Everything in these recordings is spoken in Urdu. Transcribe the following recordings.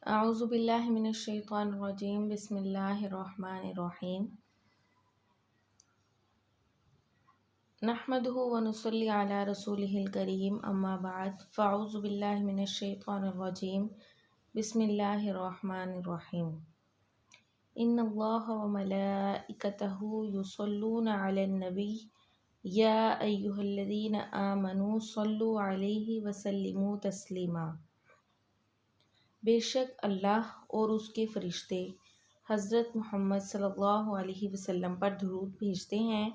اعوذ باللہ من الشیطان الرجیم بسم اللہ الرحمن الرحیم نحمدہ ونصلی علی رسولہ الکریم اما بعد فاعوذ باللہ من الشیطان الرجیم بسم اللہ الرحمن الرحیم ان اللہ وملائکتہ یصلون علی النبی یا ایہا الذین آمنوا صلوا علیہ وسلموا تسلیما۔ بے شک اللہ اور اس کے فرشتے حضرت محمد صلی اللہ علیہ وسلم پر درود بھیجتے ہیں۔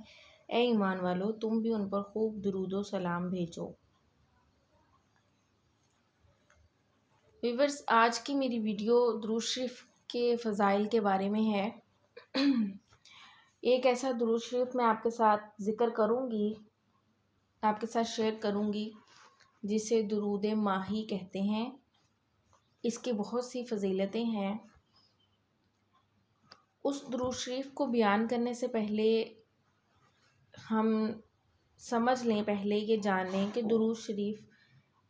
اے ایمان والو، تم بھی ان پر خوب درود و سلام بھیجو۔ ویورز، آج کی میری ویڈیو درود شریف کے فضائل کے بارے میں ہے۔ ایک ایسا درود شریف میں آپ کے ساتھ ذکر کروں گی، آپ کے ساتھ شیئر کروں گی، جسے درود ماہی کہتے ہیں۔ اس کی بہت سی فضیلتیں ہیں۔ اس درود شریف کو بیان کرنے سے پہلے ہم سمجھ لیں، پہلے یہ جان لیں کہ درود شریف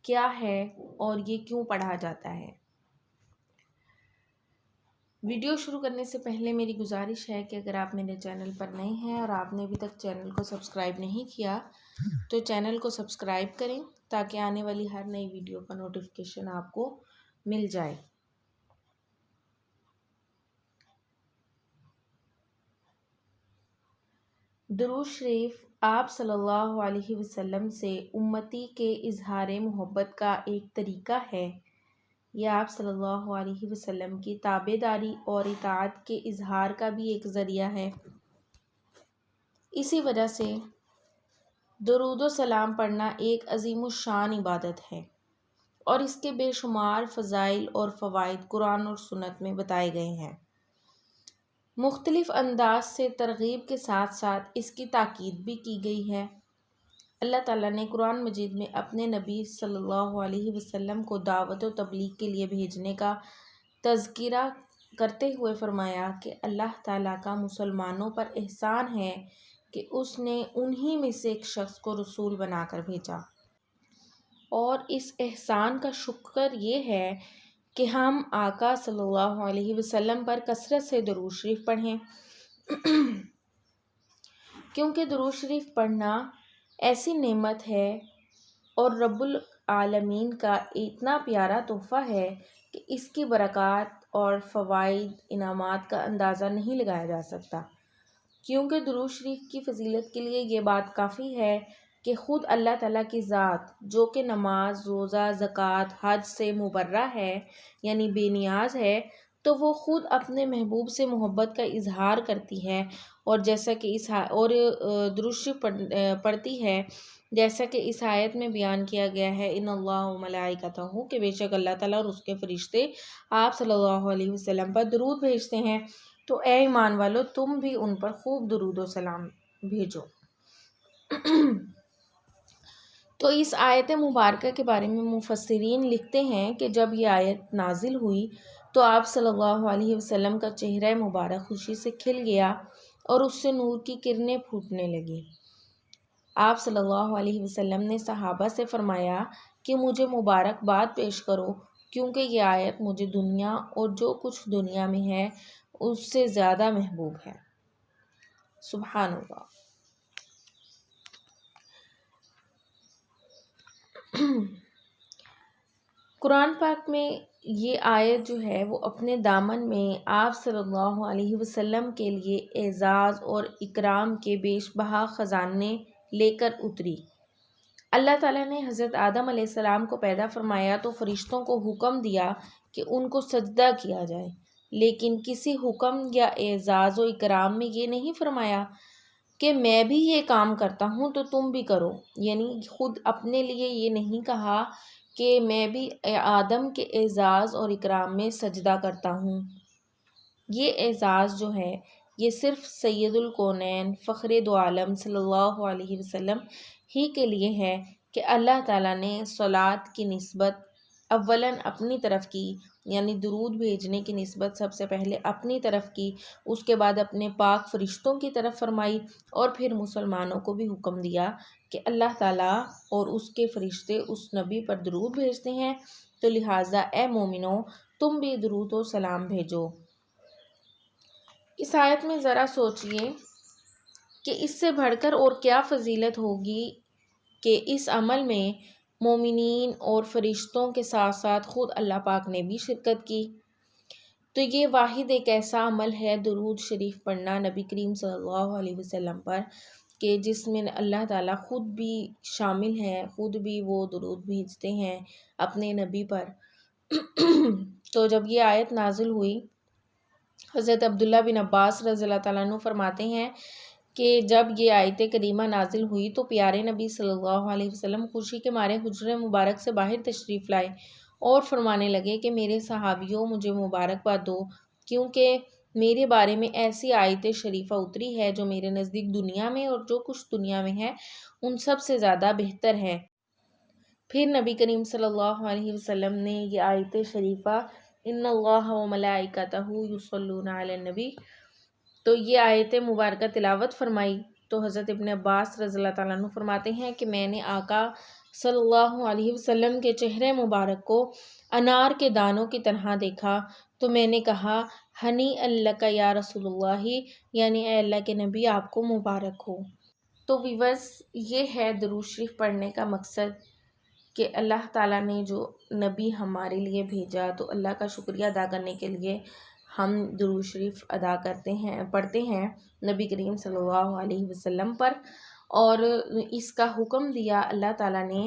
کیا ہے اور یہ کیوں پڑھا جاتا ہے۔ ویڈیو شروع کرنے سے پہلے میری گزارش ہے کہ اگر آپ میرے چینل پر نئے ہیں اور آپ نے ابھی تک چینل کو سبسکرائب نہیں کیا تو چینل کو سبسکرائب کریں تاکہ آنے والی ہر نئی ویڈیو کا نوٹیفیکیشن آپ کو مل جائے۔ درود شریف آپ صلی اللہ علیہ وسلم سے امتی کے اظہار محبت کا ایک طریقہ ہے۔ یہ آپ صلی اللہ علیہ وسلم کی تابعداری اور اطاعت کے اظہار کا بھی ایک ذریعہ ہے۔ اسی وجہ سے درود و سلام پڑھنا ایک عظیم الشان عبادت ہے اور اس کے بے شمار فضائل اور فوائد قرآن اور سنت میں بتائے گئے ہیں۔ مختلف انداز سے ترغیب کے ساتھ ساتھ اس کی تاکید بھی کی گئی ہے۔ اللہ تعالیٰ نے قرآن مجید میں اپنے نبی صلی اللہ علیہ وسلم کو دعوت و تبلیغ کے لیے بھیجنے کا تذکرہ کرتے ہوئے فرمایا کہ اللہ تعالیٰ کا مسلمانوں پر احسان ہے کہ اس نے انہی میں سے ایک شخص کو رسول بنا کر بھیجا، اور اس احسان کا شکر یہ ہے کہ ہم آقا صلی اللہ علیہ وسلم پر کثرت سے درود شریف پڑھیں، کیونکہ درود شریف پڑھنا ایسی نعمت ہے اور رب العالمین کا اتنا پیارا تحفہ ہے کہ اس کی برکات اور فوائد انعامات کا اندازہ نہیں لگایا جا سکتا۔ کیونکہ درود شریف کی فضیلت کے لیے یہ بات کافی ہے کہ خود اللہ تعالیٰ کی ذات، جو کہ نماز، روزہ، زکوٰۃ، حج سے مبرہ ہے، یعنی بے نیاز ہے، تو وہ خود اپنے محبوب سے محبت کا اظہار کرتی ہے اور جیسا کہ درود شریف پڑھتی ہے، جیسا کہ اس آیت میں بیان کیا گیا ہے، ان اللہ و ملائکتہ، کہ بے شک اللہ تعالیٰ اور اس کے فرشتے آپ صلی اللہ علیہ وسلم پر درود بھیجتے ہیں۔ تو اے ایمان والو، تم بھی ان پر خوب درود و سلام بھیجو۔ تو اس آیت مبارکہ کے بارے میں مفسرین لکھتے ہیں کہ جب یہ آیت نازل ہوئی تو آپ صلی اللہ علیہ وسلم کا چہرہ مبارک خوشی سے کھل گیا اور اس سے نور کی کرنیں پھوٹنے لگیں۔ آپ صلی اللہ علیہ وسلم نے صحابہ سے فرمایا کہ مجھے مبارکباد پیش کرو، کیونکہ یہ آیت مجھے دنیا اور جو کچھ دنیا میں ہے اس سے زیادہ محبوب ہے۔ سبحان اللہ۔ قرآن پاک میں یہ آیت جو ہے وہ اپنے دامن میں آپ صلی اللہ علیہ وسلم کے لیے اعزاز اور اکرام کے بیش بہا خزانے لے کر اتری۔ اللہ تعالیٰ نے حضرت آدم علیہ السلام کو پیدا فرمایا تو فرشتوں کو حکم دیا کہ ان کو سجدہ کیا جائے، لیکن کسی حکم یا اعزاز و اکرام میں یہ نہیں فرمایا کہ میں بھی یہ کام کرتا ہوں تو تم بھی کرو، یعنی خود اپنے لیے یہ نہیں کہا کہ میں بھی آدم کے اعزاز اور اکرام میں سجدہ کرتا ہوں۔ یہ اعزاز جو ہے یہ صرف سید الکونین فخر دو عالم صلی اللہ علیہ وسلم ہی کے لیے ہے کہ اللہ تعالیٰ نے صلاۃ کی نسبت اولاً اپنی طرف کی، یعنی درود بھیجنے کی نسبت سب سے پہلے اپنی طرف کی، اس کے بعد اپنے پاک فرشتوں کی طرف فرمائی، اور پھر مسلمانوں کو بھی حکم دیا کہ اللہ تعالیٰ اور اس کے فرشتے اس نبی پر درود بھیجتے ہیں، تو لہٰذا اے مومنو، تم بھی درود و سلام بھیجو۔ اس آیت میں ذرا سوچئے کہ اس سے بڑھ کر اور کیا فضیلت ہوگی کہ اس عمل میں مومنین اور فرشتوں کے ساتھ ساتھ خود اللہ پاک نے بھی شرکت کی۔ تو یہ واحد ایک ایسا عمل ہے درود شریف پڑھنا نبی کریم صلی اللہ علیہ وسلم پر کہ جس میں اللہ تعالیٰ خود بھی شامل ہے، خود بھی وہ درود بھیجتے ہیں اپنے نبی پر۔ تو جب یہ آیت نازل ہوئی، حضرت عبداللہ بن عباس رضی اللہ تعالیٰ عنہ فرماتے ہیں کہ جب یہ آیت کریمہ نازل ہوئی تو پیارے نبی صلی اللہ علیہ وسلم خوشی کے مارے حجرہ مبارک سے باہر تشریف لائے اور فرمانے لگے کہ میرے صحابیوں مجھے مبارکباد دو، کیونکہ میرے بارے میں ایسی آیت شریفہ اتری ہے جو میرے نزدیک دنیا میں اور جو کچھ دنیا میں ہے ان سب سے زیادہ بہتر ہے۔ پھر نبی کریم صلی اللہ علیہ وسلم نے یہ آیت شریفہ ان اللہ و ملائکتہ یصلون علی النبی، تو یہ آیت مبارکہ تلاوت فرمائی۔ تو حضرت ابن عباس رضی اللہ تعالیٰ عنہ فرماتے ہیں کہ میں نے آقا صلی اللہ علیہ وسلم کے چہرے مبارک کو انار کے دانوں کی طرح دیکھا، تو میں نے کہا ہنی لک یا رسول اللہ، یعنی اے اللہ کے نبی آپ کو مبارک ہو۔ تو ویورز، یہ ہے درود شریف پڑھنے کا مقصد کہ اللہ تعالیٰ نے جو نبی ہمارے لیے بھیجا، تو اللہ کا شکریہ ادا کرنے کے لیے ہم درود شریف ادا کرتے ہیں، پڑھتے ہیں نبی کریم صلی اللہ علیہ وسلم پر، اور اس کا حکم دیا اللہ تعالیٰ نے،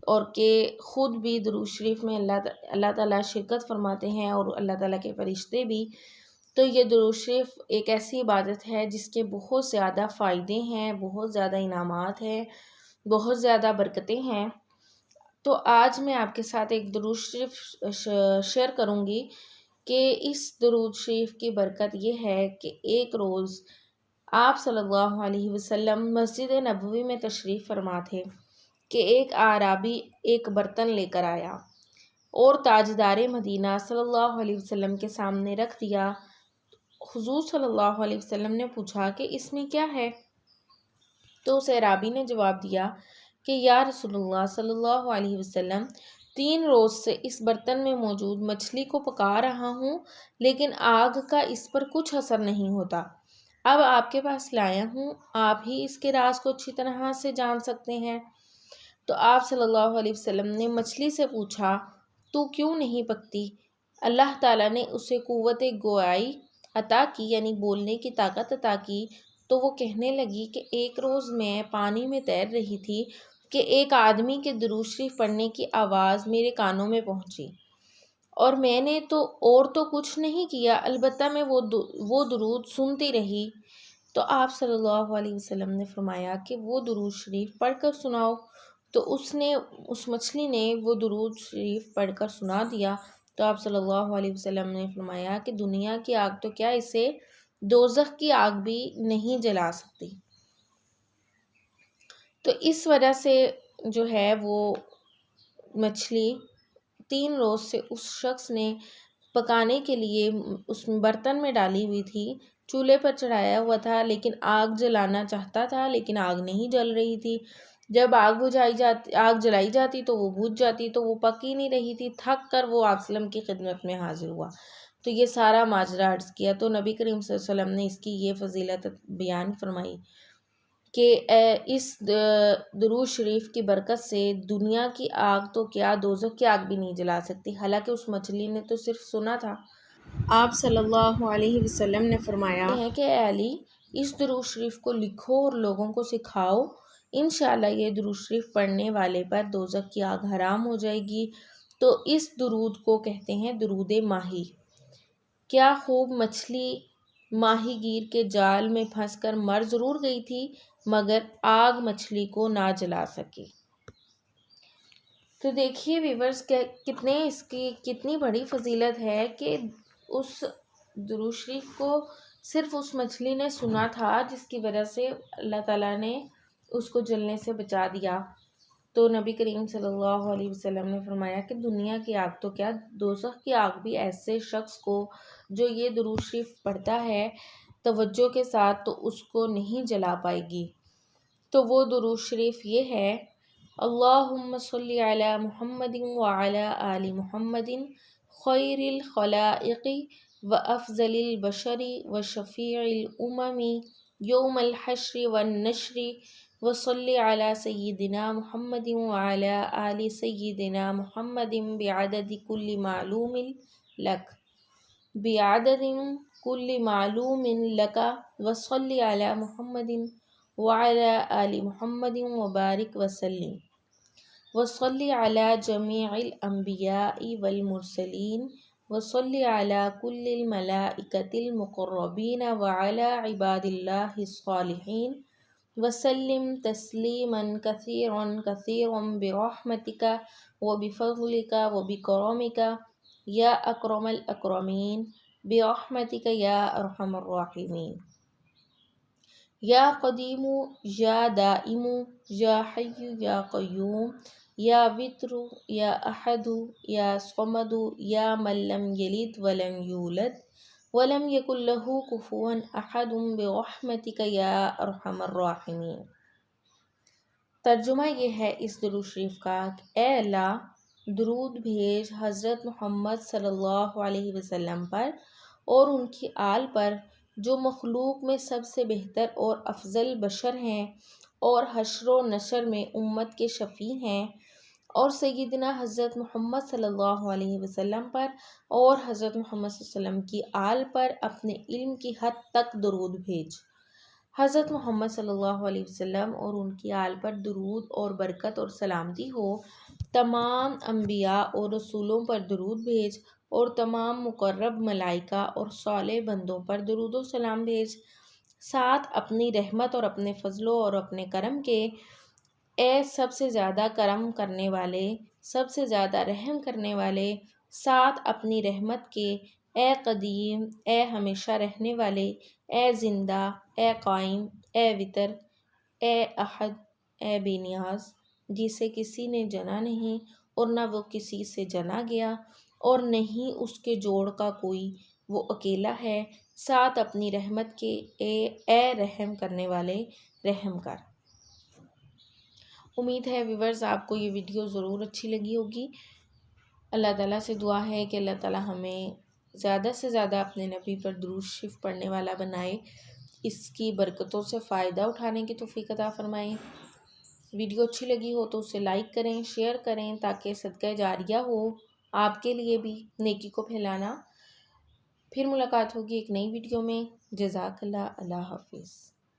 اور کہ خود بھی درود شریف میں اللہ تعالیٰ شرکت فرماتے ہیں اور اللہ تعالیٰ کے فرشتے بھی۔ تو یہ درود شریف ایک ایسی عبادت ہے جس کے بہت زیادہ فائدے ہیں، بہت زیادہ انعامات ہیں، بہت زیادہ برکتیں ہیں۔ تو آج میں آپ کے ساتھ ایک درود شریف شیئر کروں گی کہ اس درود شریف کی برکت یہ ہے کہ ایک روز آپ صلی اللہ علیہ وسلم مسجد نبوی میں تشریف فرما تھے کہ ایک اعرابی ایک برتن لے کر آیا اور تاجدار مدینہ صلی اللہ علیہ وسلم کے سامنے رکھ دیا۔ حضور صلی اللہ علیہ وسلم نے پوچھا کہ اس میں کیا ہے؟ تو اس اعرابی نے جواب دیا کہ یا رسول اللہ صلی اللہ علیہ وسلم، 3 روز سے اس برتن میں موجود مچھلی کو پکا رہا ہوں لیکن آگ کا اس پر کچھ اثر نہیں ہوتا۔ اب آپ کے پاس لایا ہوں، آپ ہی اس کے راز کو اچھی طرح سے جان سکتے ہیں۔ تو آپ صلی اللہ علیہ وسلم نے مچھلی سے پوچھا تو کیوں نہیں پکتی؟ اللہ تعالیٰ نے اسے قوت گویائی عطا کی، یعنی بولنے کی طاقت عطا کی۔ تو وہ کہنے لگی کہ ایک روز میں پانی میں تیر رہی تھی کہ ایک آدمی کے درود شریف پڑھنے کی آواز میرے کانوں میں پہنچی، اور میں نے تو کچھ نہیں کیا، البتہ میں وہ درود سنتی رہی۔ تو آپ صلی اللہ علیہ وسلم نے فرمایا کہ وہ درود شریف پڑھ کر سناؤ۔ تو اس مچھلی نے وہ درود شریف پڑھ کر سنا دیا۔ تو آپ صلی اللہ علیہ وسلم نے فرمایا کہ دنیا کی آگ تو کیا اسے دوزخ کی آگ بھی نہیں جلا سکتی۔ تو اس وجہ سے جو ہے وہ مچھلی 3 روز سے اس شخص نے پکانے کے لیے اس برتن میں ڈالی ہوئی تھی، چولہے پر چڑھایا ہوا تھا، لیکن آگ جلانا چاہتا تھا لیکن آگ نہیں جل رہی تھی۔ جب آگ جلائی جاتی تو وہ بجھ جاتی، تو وہ پک ہی نہیں رہی تھی۔ تھک کر وہ آپ وسلم کی خدمت میں حاضر ہوا، تو یہ سارا ماجرا عرض کیا۔ تو نبی کریم صلی اللہ علیہ وسلم نے اس کی یہ فضیلت بیان فرمائی کہ اس درود شریف کی برکت سے دنیا کی آگ تو کیا دوزخ کی آگ بھی نہیں جلا سکتی۔ حالانکہ اس مچھلی نے تو صرف سنا تھا۔ آپ صلی اللہ علیہ وسلم نے فرمایا ہے کہ اے علی، اس درود شریف کو لکھو اور لوگوں کو سکھاؤ، انشاءاللہ یہ درود شریف پڑھنے والے پر دوزخ کی آگ حرام ہو جائے گی۔ تو اس درود کو کہتے ہیں درود ماہی۔ کیا خوب مچھلی ماہی گیر کے جال میں پھنس کر مر ضرور گئی تھی، مگر آگ مچھلی کو نہ جلا سکی۔ تو دیکھیے ویورز اس کی کتنی بڑی فضیلت ہے کہ اس درود شریف کو صرف اس مچھلی نے سنا تھا، جس کی وجہ سے اللہ تعالیٰ نے اس کو جلنے سے بچا دیا۔ تو نبی کریم صلی اللہ علیہ وسلم نے فرمایا کہ دنیا کی آگ تو کیا دوزخ کی آگ بھی ایسے شخص کو جو یہ درود شریف پڑھتا ہے توجہ کے ساتھ تو اس کو نہیں جلا پائے گی۔ تو وہ درود شریف یہ ہے، اللہم صلی علی محمد وعلی آل محمد خیر الخلائق وافضل البشر وشفیع الامم یوم الحشر والنشر وصلی علی سیدنا محمد وعلی آل سیدنا محمد بعدد کل معلوم لک بعدد کل معلوم لک وصلی علی محمد وعلی آل محمد وبارک وسلم وصلی علی جمیع الانبیاء والمرسلین وصلی علی کل الملائکۃ المقربین وعلی عباد اللہ الصالحین وسلم تسلیما کثیرا کثیرا برحمتک وبفضلک وبکرمک یا اکرم الاکرمین برحمتک یا ارحم الراحمین یا قدیم یا دائم یا حی یا قیوم یا وتر یا احد یا صمد یا من لم یلد ولم یولد ولم یکن له کفوا احد برحمتک یا ارحم الراحمین۔ ترجمہ یہ ہے اس درود شریف کا کہ اے اللہ درود بھیج حضرت محمد صلی اللہ علیہ وسلم پر اور ان کی آل پر جو مخلوق میں سب سے بہتر اور افضل بشر ہیں اور حشر و نشر میں امت کے شفیع ہیں، اور سیدنا حضرت محمد صلی اللہ علیہ وسلم پر اور حضرت محمد صلی اللہ علیہ وسلم کی آل پر اپنے علم کی حد تک درود بھیج۔ حضرت محمد صلی اللہ علیہ وسلم اور ان کی آل پر درود اور برکت اور سلامتی ہو، تمام انبیاء اور رسولوں پر درود بھیج، اور تمام مقرب ملائکہ اور صالح بندوں پر درود و سلام بھیج، ساتھ اپنی رحمت اور اپنے فضل اور اپنے کرم کے، اے سب سے زیادہ کرم کرنے والے، سب سے زیادہ رحم کرنے والے، ساتھ اپنی رحمت کے، اے قدیم، اے ہمیشہ رہنے والے، اے زندہ، اے قائم، اے وتر، اے احد، اے بے نیاز، جسے کسی نے جنا نہیں اور نہ وہ کسی سے جنا گیا اور نہیں اس کے جوڑ کا کوئی، وہ اکیلا ہے، ساتھ اپنی رحمت کے، اے رحم کرنے والے رحم کر۔ امید ہے ویورز آپ کو یہ ویڈیو ضرور اچھی لگی ہوگی۔ اللہ تعالیٰ سے دعا ہے کہ اللہ تعالیٰ ہمیں زیادہ سے زیادہ اپنے نبی پر درود شریف پڑھنے والا بنائے، اس کی برکتوں سے فائدہ اٹھانے کی توفیق عطا فرمائے۔ ویڈیو اچھی لگی ہو تو اسے لائک کریں، شیئر کریں تاکہ صدقہ جاریہ ہو آپ کے لیے بھی، نیکی کو پھیلانا۔ پھر ملاقات ہوگی ایک نئی ویڈیو میں۔ جزاک اللہ۔ اللہ حافظ۔